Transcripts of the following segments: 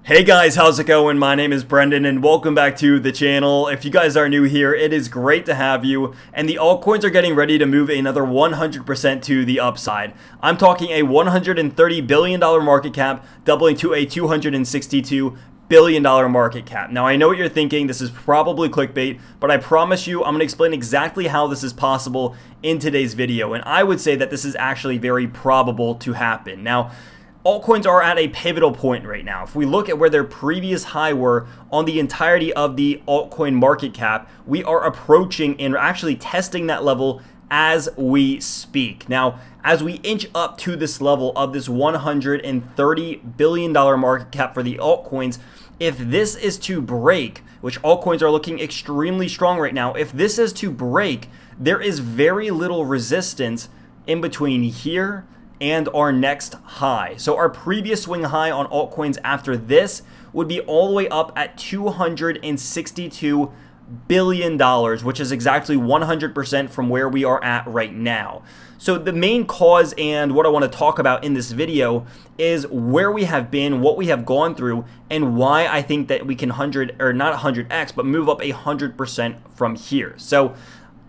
Hey guys, how's it going? My name is Brendan and welcome back to the channel. If you guys are new here, it is great to have you. And the altcoins are getting ready to move another 100% to the upside. I'm talking a $130 billion market cap doubling to a $262 billion market cap. Now I know what you're thinking, this is probably clickbait, but I promise you I'm going to explain exactly how this is possible in today's video. And I would say that this is actually very probable to happen. Now, altcoins are at a pivotal point right now. If we look at where their previous high were on the entirety of the altcoin market cap, we are approaching and actually testing that level as we speak. Now, as we inch up to this level of this $130 billion market cap for the altcoins, if this is to break, which altcoins are looking extremely strong right now, if this is to break, there is very little resistance in between here and our next high. So our previous swing high on altcoins after this would be all the way up at $262 billion, which is exactly 100% from where we are at right now. So the main cause and what I want to talk about in this video is where we have been, what we have gone through, and why I think that we can not 100x, but move up 100% from here. So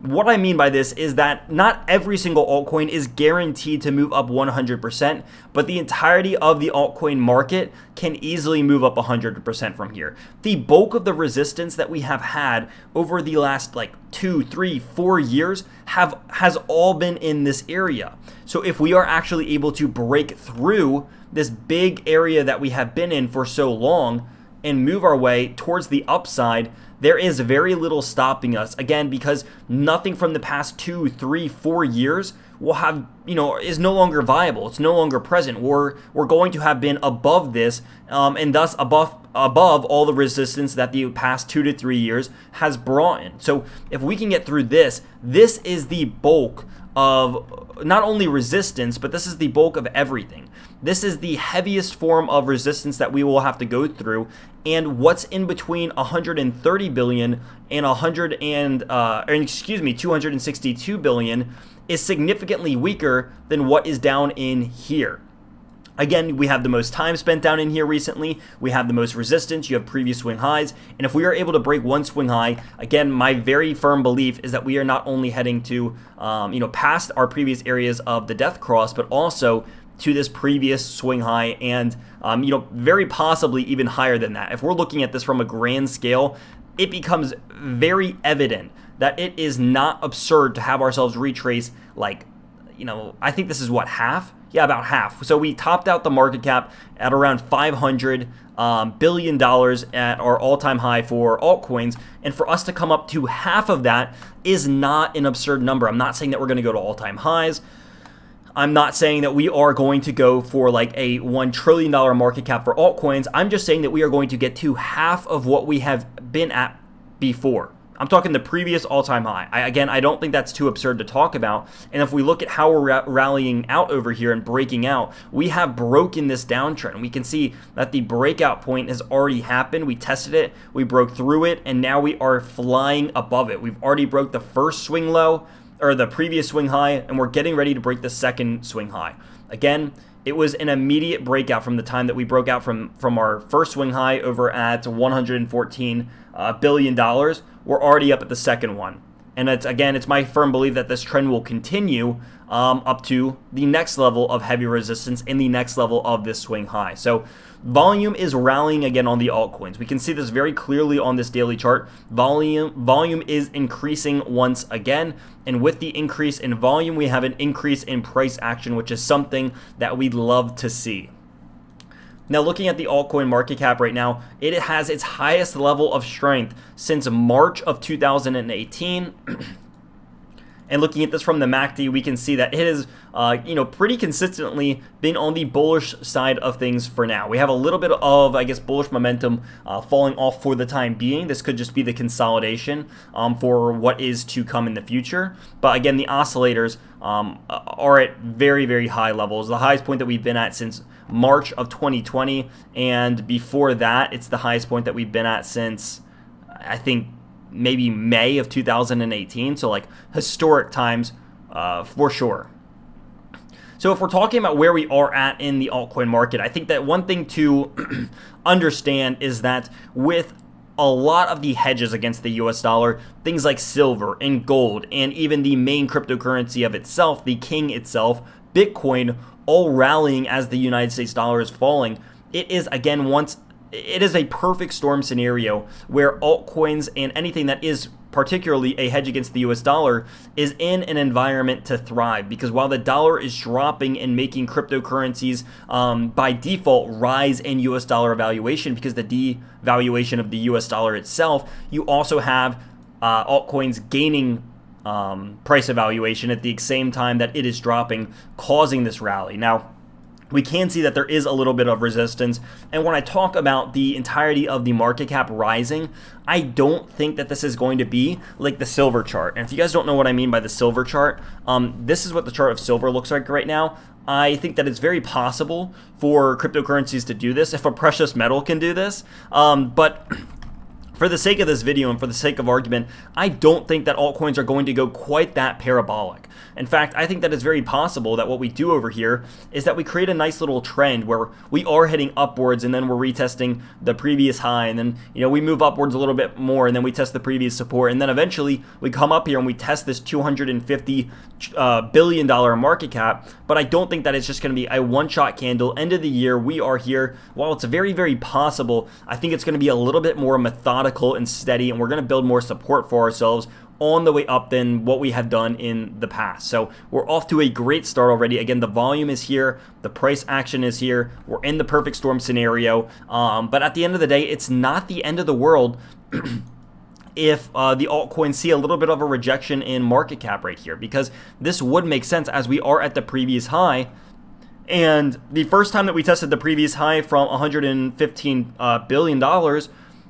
what I mean by this is that not every single altcoin is guaranteed to move up 100%, but the entirety of the altcoin market can easily move up 100% from here. The bulk of the resistance that we have had over the last like 2, 3, 4 years has all been in this area. So if we are actually able to break through this big area that we have been in for so long and move our way towards the upside, there is very little stopping us, again, because nothing from the past 2, 3, 4 years will have, is no longer viable. It's no longer present. We're going to have been above this, and thus above all the resistance that the past 2 to 3 years has brought in. So if we can get through this, this is the bulk of not only resistance, but this is the bulk of everything. This is the heaviest form of resistance that we will have to go through, and what's in between 130 billion and 262 billion is significantly weaker than what is down in here. Again, we have the most time spent down in here recently. We have the most resistance. You have previous swing highs. And if we are able to break one swing high, again, my very firm belief is that we are not only heading to, past our previous areas of the death cross, but also to this previous swing high and, very possibly even higher than that. If we're looking at this from a grand scale, it becomes very evident that it is not absurd to have ourselves retrace like, I think this is what, half? Yeah, about half. So we topped out the market cap at around $500 billion at our all-time high for altcoins. And for us to come up to half of that is not an absurd number. I'm not saying that we're going to go to all-time highs. I'm not saying that we are going to go for like a $1 trillion market cap for altcoins. I'm just saying that we are going to get to half of what we have been at before. I'm talking the previous all-time high. Again, I don't think that's too absurd to talk about. And if we look at how we're rallying out over here and breaking out, we have broken this downtrend. We can see that the breakout point has already happened. We tested it, we broke through it, and now we are flying above it. We've already broke the first swing low, or the previous swing high, and we're getting ready to break the second swing high. Again, it was an immediate breakout from the time that we broke out from our first swing high over at $114 billion. We're already up at the second one. And it's my firm belief that this trend will continue up to the next level of heavy resistance and the next level of this swing high. So volume is rallying again on the altcoins. We can see this very clearly on this daily chart. Volume is increasing once again. And with the increase in volume, we have an increase in price action, which is something that we'd love to see. Now, looking at the altcoin market cap right now, it has its highest level of strength since March of 2018. And looking at this from the MACD, we can see that it has, pretty consistently been on the bullish side of things for now. We have a little bit of, bullish momentum falling off for the time being. This could just be the consolidation for what is to come in the future. But again, the oscillators are at very, very high levels. The highest point that we've been at since March of 2020, and before that, it's the highest point that we've been at since, I think, maybe May of 2018. So like historic times for sure. So if we're talking about where we are at in the altcoin market, I think that one thing to understand is that with a lot of the hedges against the US dollar, things like silver and gold, and even the main cryptocurrency of itself, the king itself, Bitcoin, all rallying as the United States dollar is falling, it is again it is a perfect storm scenario where altcoins and anything that is particularly a hedge against the US dollar is in an environment to thrive, because while the dollar is dropping and making cryptocurrencies by default rise in US dollar valuation because the devaluation of the US dollar itself, you also have altcoins gaining price evaluation at the same time that it is dropping, causing this rally. Now, we can see that there is a little bit of resistance, and when I talk about the entirety of the market cap rising, I don't think that this is going to be like the silver chart. And if you guys don't know what I mean by the silver chart, this is what the chart of silver looks like right now. I think that it's very possible for cryptocurrencies to do this if a precious metal can do this, but for the sake of this video and for the sake of argument, I don't think that altcoins are going to go quite that parabolic. In fact, I think that it's very possible that what we do over here is that we create a nice little trend where we are heading upwards and then we're retesting the previous high, and then we move upwards a little bit more and then we test the previous support, and then eventually we come up here and we test this $250 billion market cap. But I don't think that it's just going to be a one-shot candle. End of the year, we are here. While it's very, very possible, I think it's going to be a little bit more methodical and steady, and we're going to build more support for ourselves on the way up than what we have done in the past. So we're off to a great start already. Again, the volume is here, the price action is here, we're in the perfect storm scenario, but at the end of the day, it's not the end of the world if the altcoins see a little bit of a rejection in market cap right here, because this would make sense as we are at the previous high. And the first time that we tested the previous high from $115 billion,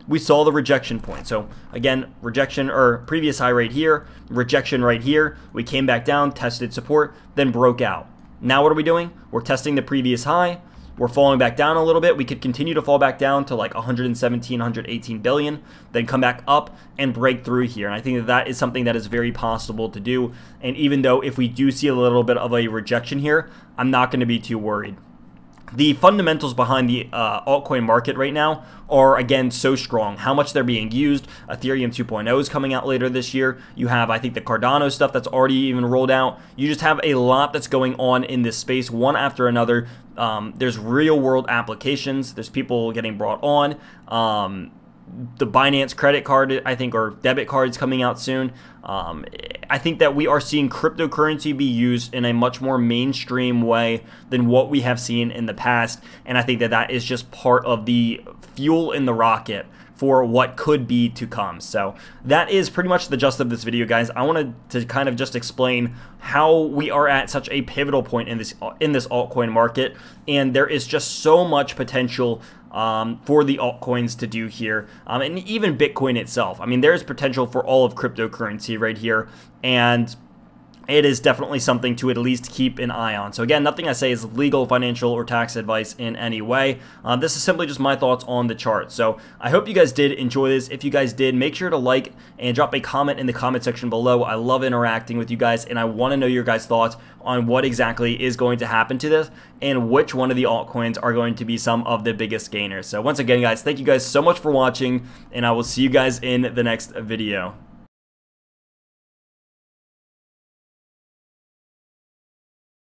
we saw the rejection point. So again, rejection or previous high right here, rejection right here. We came back down, tested support, then broke out. Now what are we doing? We're testing the previous high. We're falling back down a little bit. We could continue to fall back down to like 117, 118 billion, then come back up and break through here. And I think that that is something that is very possible to do. And even though if we do see a little bit of a rejection here, I'm not going to be too worried. The fundamentals behind the altcoin market right now are, again, so strong. How much they're being used. Ethereum 2.0 is coming out later this year. You have, I think, the Cardano stuff that's already even rolled out. You just have a lot that's going on in this space, one after another. There's real-world applications. There's people getting brought on. The Binance credit card, I think, or debit cards coming out soon. I think that we are seeing cryptocurrency be used in a much more mainstream way than what we have seen in the past. And I think that that is just part of the fuel in the rocket for what could be to come. So that is pretty much the gist of this video, guys. I wanted to kind of just explain how we are at such a pivotal point in this altcoin market, and there is just so much potential for the altcoins to do here, and even Bitcoin itself. I mean, there is potential for all of cryptocurrency right here, and it is definitely something to at least keep an eye on. So again, nothing I say is legal, financial, or tax advice in any way. This is simply just my thoughts on the chart. So I hope you guys did enjoy this. If you guys did, make sure to like and drop a comment in the comment section below. I love interacting with you guys, and I want to know your guys' thoughts on what exactly is going to happen to this and which one of the altcoins are going to be some of the biggest gainers. So once again, guys, thank you guys so much for watching, and I will see you guys in the next video.